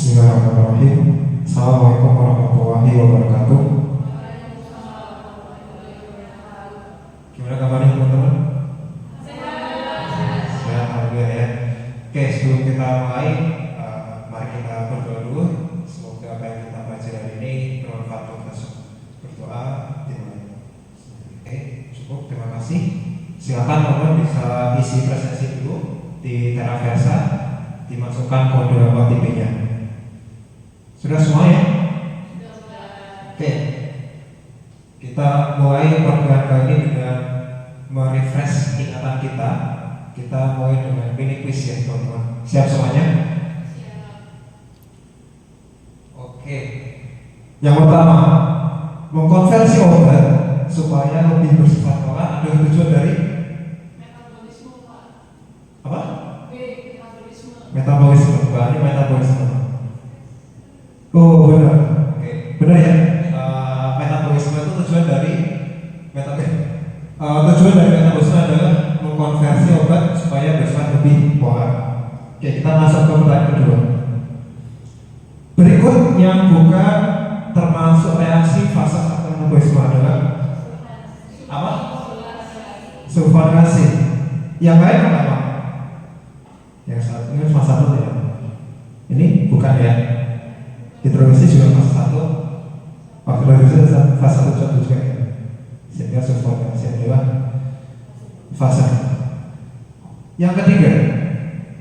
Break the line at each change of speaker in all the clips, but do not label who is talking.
Bismillahirrahmanirrahim. Assalamualaikum warahmatullahi wabarakatuh. Gimana kabarnya teman-teman? Sehat alhamdulillah ya. Oke, sebelum kita mulai, mari kita berdoa dulu. Semoga apa yang kita baca hari ini bermanfaat untuk kita semua. Berdoa dimulai. Oke, cukup. Terima kasih. Silakan teman-teman bisa isi presentasi dulu di Teraversa, dimasukkan kode OTP-nya. Sudah semua ya? Oke. Kita mulai pertemuan kali ini dengan merefresh ingatan kita. Kita mulai dengan mini quiz ya teman-teman. Siap semuanya? Siap. Oke. Yang pertama, mengkonversi obat supaya lebih bersifat olah ada tujuan dari
metabolisme, Pak.
apa?
Metabolisme.
Metabolisme. Berarti metabolisme. Oh benar. Oke. Benar ya. Metabolisme itu tujuan dari metabolisme adalah mengkonversi obat supaya bersifat lebih polar. Oke, kita masuk ke pertanyaan kedua. Berikut yang bukan termasuk reaksi fase satu metabolisme adalah apa? Sulfonasi. Yang lain apa? Yang satu ini fase satu ya. Ini bukan ya. Hidrolisis juga fase satu. Hidrolisis fase satu juga ya. Sehingga sulfonasi adalah fase. Yang ketiga,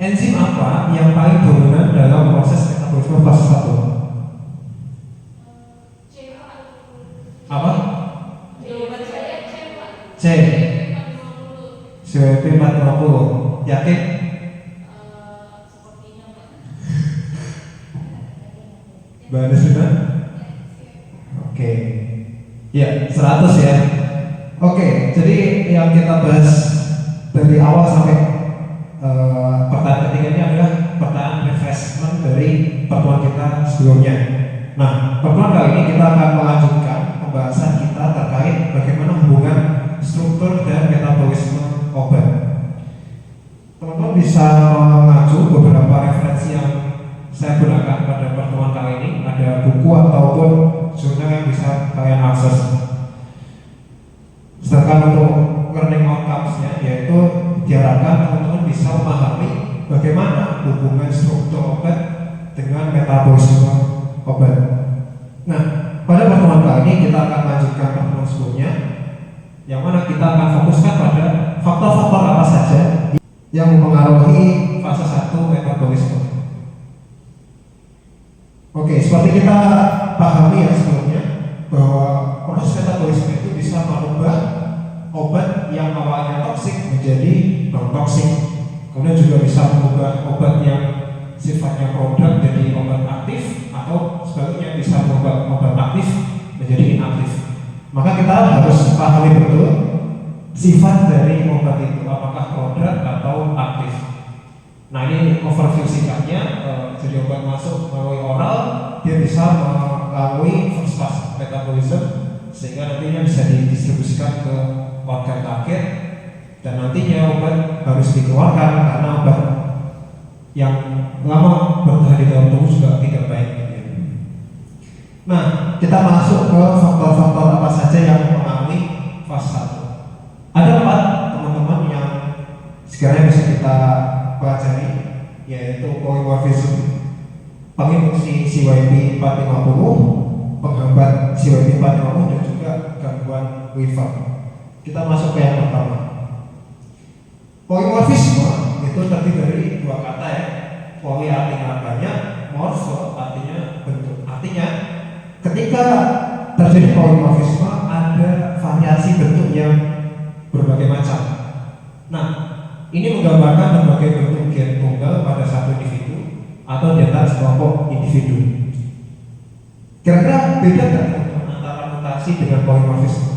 enzim apa yang paling dominan dalam proses metabolisme fase 1? Apa?
Jawaban saya C, Pak.
C. CWP 450. Yakin?
Sepertinya, Pak.
Mbak sudah? Oke. Ya, 100 ya. Oke, jadi yang kita bahas dari awal sampai pertanyaan ketiga ini adalah pertanyaan refreshment dari pertemuan kita sebelumnya. Nah, pertemuan kali ini kita akan melanjutkan pembahasan kita terkait bagaimana hubungan struktur dan metabolisme obat. Teman-teman bisa mengacu beberapa referensi yang saya gunakan pada pertemuan kali ini. Ada buku ataupun jurnal yang bisa kalian akses. Sedangkan untuk learning outcomes-nya, yaitu diharapkan teman-teman bisa memahami bagaimana hubungan struktur obat dengan metabolisme obat. Nah, pada pertemuan kali ini kita akan lanjutkan pertemuan sebelumnya, yang mana kita akan fokuskan pada faktor-faktor apa saja yang mempengaruhi fase 1 metabolisme. Oke, seperti kita pahami ya sebelumnya, bahwa proses metabolisme itu bisa merubah obat yang awalnya toksik menjadi non toksik. Kemudian juga bisa mengubah obat yang sifatnya produk menjadi obat aktif, atau sebaliknya bisa mengubah obat aktif menjadi inaktif. Maka kita harus pahami betul sifat dari obat itu, apakah produk atau aktif. Nah, ini overview singkatnya. Jadi obat masuk melalui oral, dia bisa melalui first pass metabolism, sehingga nantinya bisa didistribusikan ke organ target, dan nantinya obat harus dikeluarkan karena obat yang lama bertahan di dalam tubuh juga tidak baik. Nah, kita masuk ke faktor-faktor apa saja yang mempengaruhi fase 1. Ada 4 teman-teman yang sekiranya bisa kita pelajari, yaitu polymorphism, penginduksi CYP 450, penghambat CYP 450, dan juga gangguan liver. Kita masuk ke yang pertama. Polymorphisme itu terdiri dari 2 kata ya. Poly artinya banyak, morpho artinya bentuk. Artinya ketika terjadi polymorphisme ada variasi bentuk yang berbagai macam. Nah, ini menggambarkan berbagai bentuk gen tunggal pada satu individu atau di antara sekelompok individu. Kira-kira beda nggak antara mutasi dengan polymorphisme?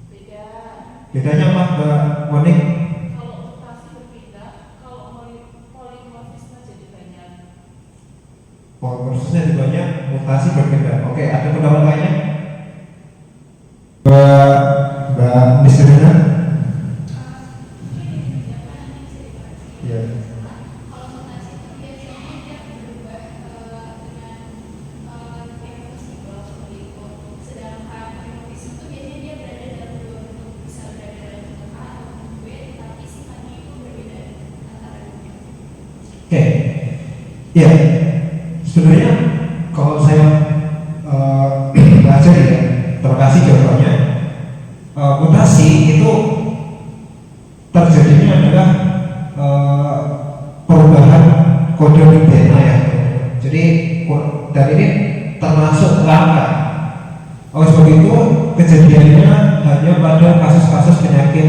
Beda.
Bedanya apa, Mbak Monik?
Kalau mutasi berbeda, kalau polimorfisme jadi banyak.
Polymorphisme jadi banyak, mutasi berbeda. Oke, ada pendapat lainnya? Mbak Nisrina? Ya.
Kalau mutasi itu biasanya dia berubah
Ya, sebenarnya kalau saya belajar ya, terima kasih contohnya. Mutasi itu terjadinya adalah perubahan kode DNA ya. Jadi dan ini termasuk langka. Oleh sebab itu kejadiannya hanya pada kasus-kasus penyakit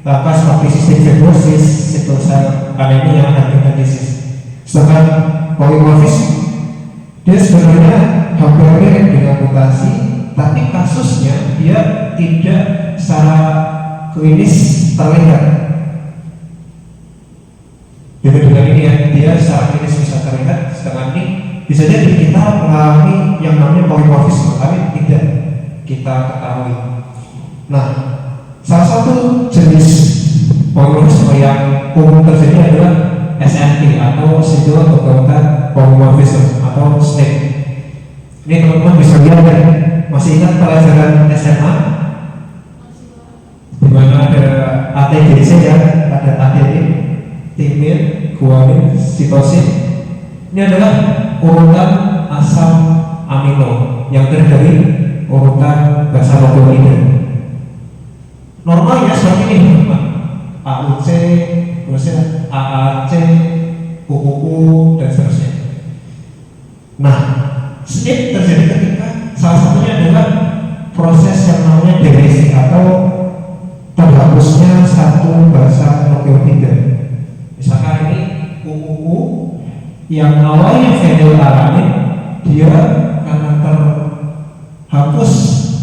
langka seperti cystic fibrosis, sickle cell anemia, dan Huntington disease. Sedangkan polimorfisme dia sebenarnya hampir mirip dengan mutasi, tapi kasusnya dia tidak secara klinis terlihat. Beda dengan ini ya, dia secara klinis bisa terlihat, sedangkan ini bisa jadi kita mengalami yang namanya polimorfisme, tapi tidak kita ketahui. Nah, salah satu jenis polimorfisme yang umum terjadi adalah SNP atau Single Congenital Polymorphism atau SNP. Ini teman-teman bisa lihat ya, masih ingat pelajaran SMA? Di mana ada ATGC ya, ada adenin, timin, guanin, sitosin. Ini adalah urutan asam amino yang terdiri dari urutan basa nukleoida. Normalnya seperti ini, Pak. AUC, terusnya AAC, UUU, dan seterusnya. Nah, SNP terjadi ketika salah satunya adalah proses yang namanya deresi atau terhapusnya satu basa nukleotida. Misalkan ini UUU yang awalnya fenilalanin, dia karena terhapus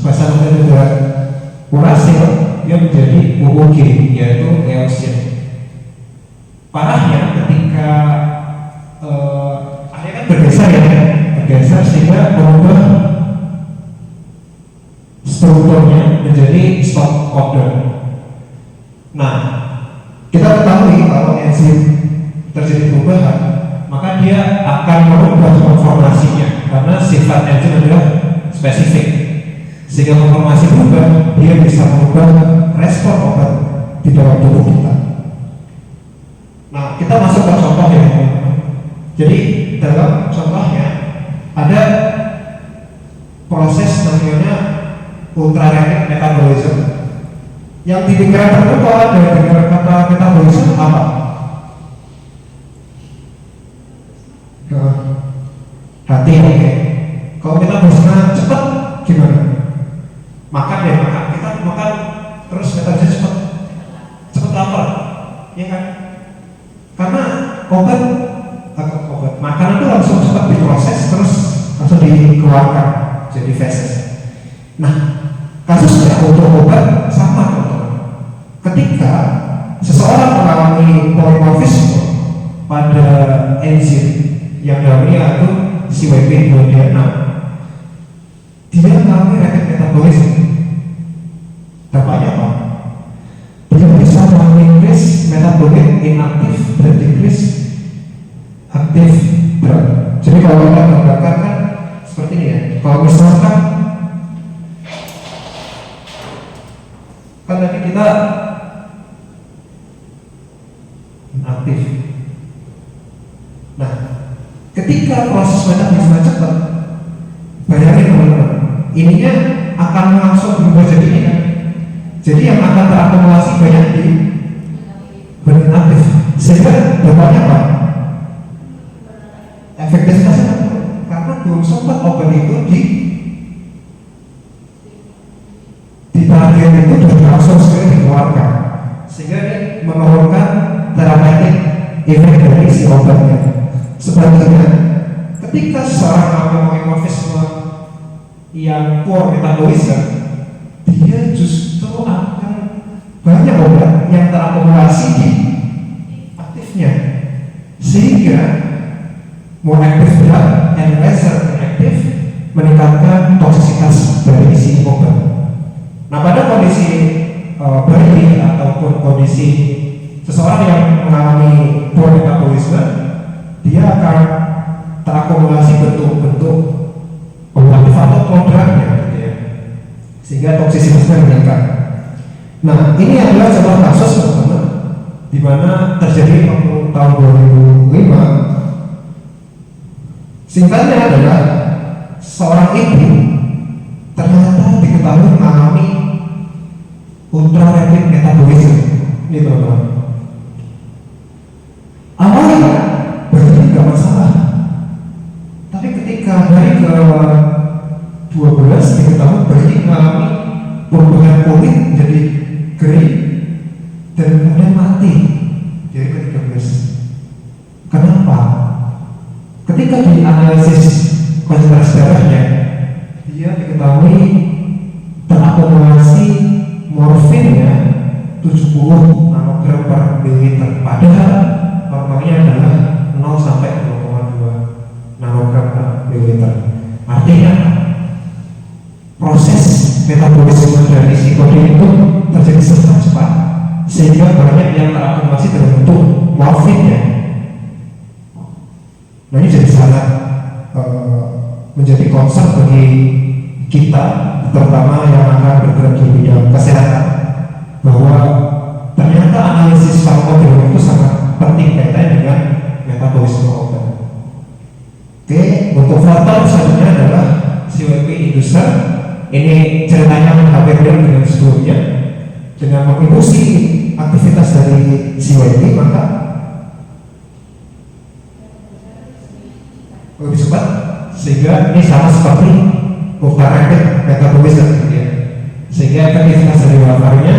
basa nukleotida urasil, dia menjadi UUG, yaitu leucin. Parahnya ketika akhirnya kan bergeser sehingga berubah strukturnya menjadi stop codon. Nah, kita ketahui kalau enzim terjadi perubahan, maka dia akan merubah konformasinya karena sifat enzim adalah spesifik. Sehingga konformasi berubah, dia bisa merubah respon obat di dalam tubuh kita. Nah, kita masuk ke contoh ya. Jadi dalam contohnya ada proses namanya ultrarapid metabolism. Yang di pikiran tertentu ada dengan kata metabolism apa? Hati oke. Kalau metabolisme cepat gimana? Makan ya makan. Kita makan terus metabolisme cepat lapar, ya kan? Karena obat makanan itu langsung cepat diproses terus langsung dikeluarkan jadi feses. Nah, kasusnya untuk obat sama teman-teman. Ketika seseorang mengalami polimorfisme pada enzim yang namanya itu CYP2D6, dia mengalami rapid metabolism. Dampaknya apa? Dia bisa mengikis metabolit inaktif dan decrease aktif drug. Jadi kalau kita gambarkan kan seperti ini ya. Kalau misalkan kan tadi kita aktif. Nah, ketika proses metabolisme cepat, bayangin teman-teman, ininya akan langsung berubah jadi ini kan. Jadi yang akan terakumulasi banyak di benar aktif. Sehingga dampaknya apa? Efektivitasnya karena belum sempat obat itu di target itu sudah langsung segera dikeluarkan, sehingga dia menurunkan terapeutik efek dari si obatnya. Sebaliknya, ketika seorang mengalami polimorfisme yang poor metabolism, dia justru akan banyak obat yang terakumulasi di aktifnya, sehingga more active drug and lesser inactive meningkatkan toksisitas dari si obat. Nah, pada kondisi bayi ataupun kondisi seseorang yang mengalami poor metabolisme, dia akan terakumulasi bentuk-bentuk obat atau produknya, gitu ya, sehingga toksisitasnya meningkat. Nah, ini adalah contoh kasus teman-teman, di mana terjadi tahun 2005 Singkatnya adalah seorang ibu ternyata diketahui mengalami ultra rapid metabolism. Ini teman-teman. Awalnya berarti tidak masalah, tapi ketika hari ke-12 diketahui berarti mengalami perubahan kulit menjadi kering dan kemudian mati di hari ke-13. Kenapa? Ketika dianalisis konsentrasi darahnya, dia diketahui terakumulasi morfinnya 70 nanogram per mililiter, padahal normalnya adalah 0 sampai 0,2 nanogram per mililiter. Artinya proses metabolisme dari psikotin itu terjadi sangat cepat sehingga banyak yang terakumulasi dalam bentuk morfin ya. Nah ini jadi sangat menjadi concern bagi kita, terutama yang akan bergerak di bidang kesehatan, bahwa ternyata analisis farmakogenom itu sangat penting kaitannya dengan metabolisme obat. Oke, untuk faktor selanjutnya adalah CYP inducer. Ini ceritanya hampir mirip dengan sebelumnya. Dengan menginduksi aktivitas dari CYP maka lebih cepat, sehingga ini sama seperti ultra rapid metabolism gitu ya. Sehingga aktivitas dari warfarnya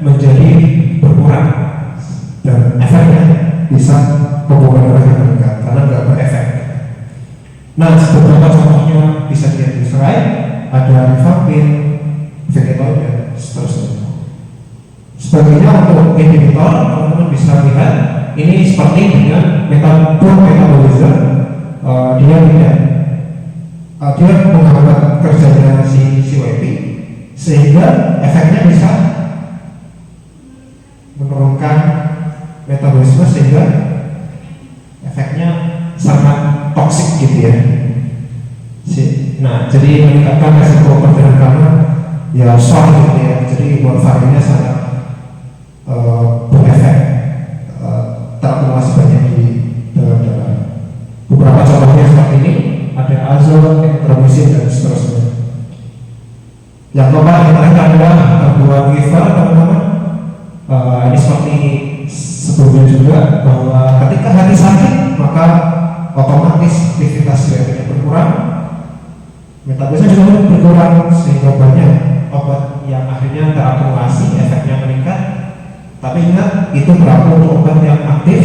menjadi berkurang dan efeknya bisa pembuluh darah yang meningkat karena nggak berefek. Nah, beberapa contohnya bisa dilihat di slide, ada rifampin, Vegetoid dan seterusnya. Sebagainya untuk inhibitor, teman-teman bisa lihat ini seperti dengan metabolism. Dia menghambat kerjanya si CYP sehingga efeknya bisa menurunkan metabolisme sehingga efeknya sangat toksik gitu ya. Nah, jadi meningkatkan resiko perdarahan karena ya short gitu ya. Jadi warfarinnya sangat berefek, terakumulasi banyak di dalam darah. Beberapa contohnya seperti ini, ada azol, erythromycin dan seterusnya. Yang keempat yang terakhir adalah gangguan liver, teman-teman. Ini seperti sebelumnya juga, bahwa ketika hati sakit maka otomatis aktivitas livernya berkurang, metabolisme juga berkurang sehingga banyak obat yang akhirnya terakumulasi, efeknya meningkat. Tapi ingat, itu berlaku untuk obat yang aktif.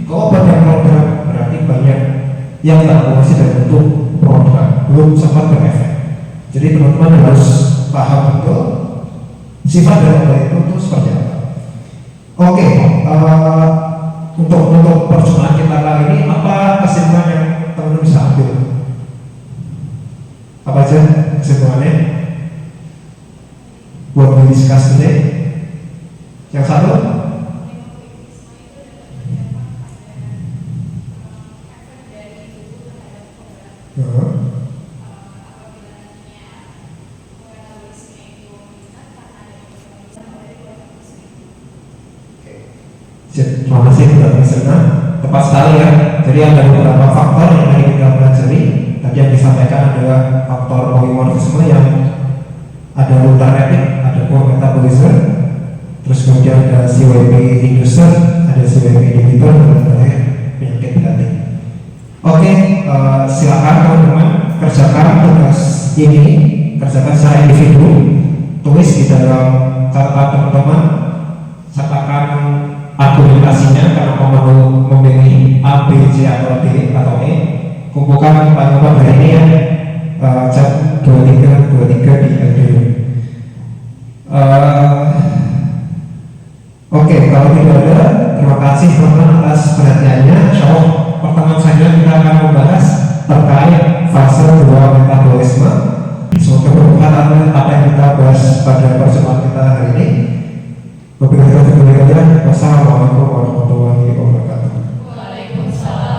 Kalau obat yang program berarti banyak yang terakumulasi dalam bentuk program, belum sempat berefek. Jadi teman-teman harus paham betul sifat dari obat itu seperti apa. Oke, untuk perjumpaan kita kali ini, apa kesimpulan yang teman-teman bisa ambil? Apa aja kesimpulannya? Buat berdiskusi today. Yang satu, terima kasih Mbak Krisna, tepat sekali ya. Jadi ada beberapa faktor yang tadi kita pelajari. Tadi yang disampaikan adalah faktor polymorfisme yang ada ultra rapid, ada poor metabolism, terus kemudian ada CYP inducer, ada CYP inhibitor, dan terakhir penyakit hati. Oke, silakan teman-teman kerjakan tugas ini, kerjakan secara individu, tulis di dalam catatan teman-teman, sertakan argumentasinya karena kamu memilih A, B, C atau D atau E. Kumpulkan papan hari ini ya, jam 23.23 di LDU. Oke, kalau tidak ada, terima kasih teman-teman atas perhatiannya. Insyaallah pertemuan selanjutnya kita akan membahas terkait fase 2 metabolisme. Semoga bermanfaat apa yang kita bahas pada pertemuan kita hari ini. Wassalamualaikum warahmatullahi wabarakatuh.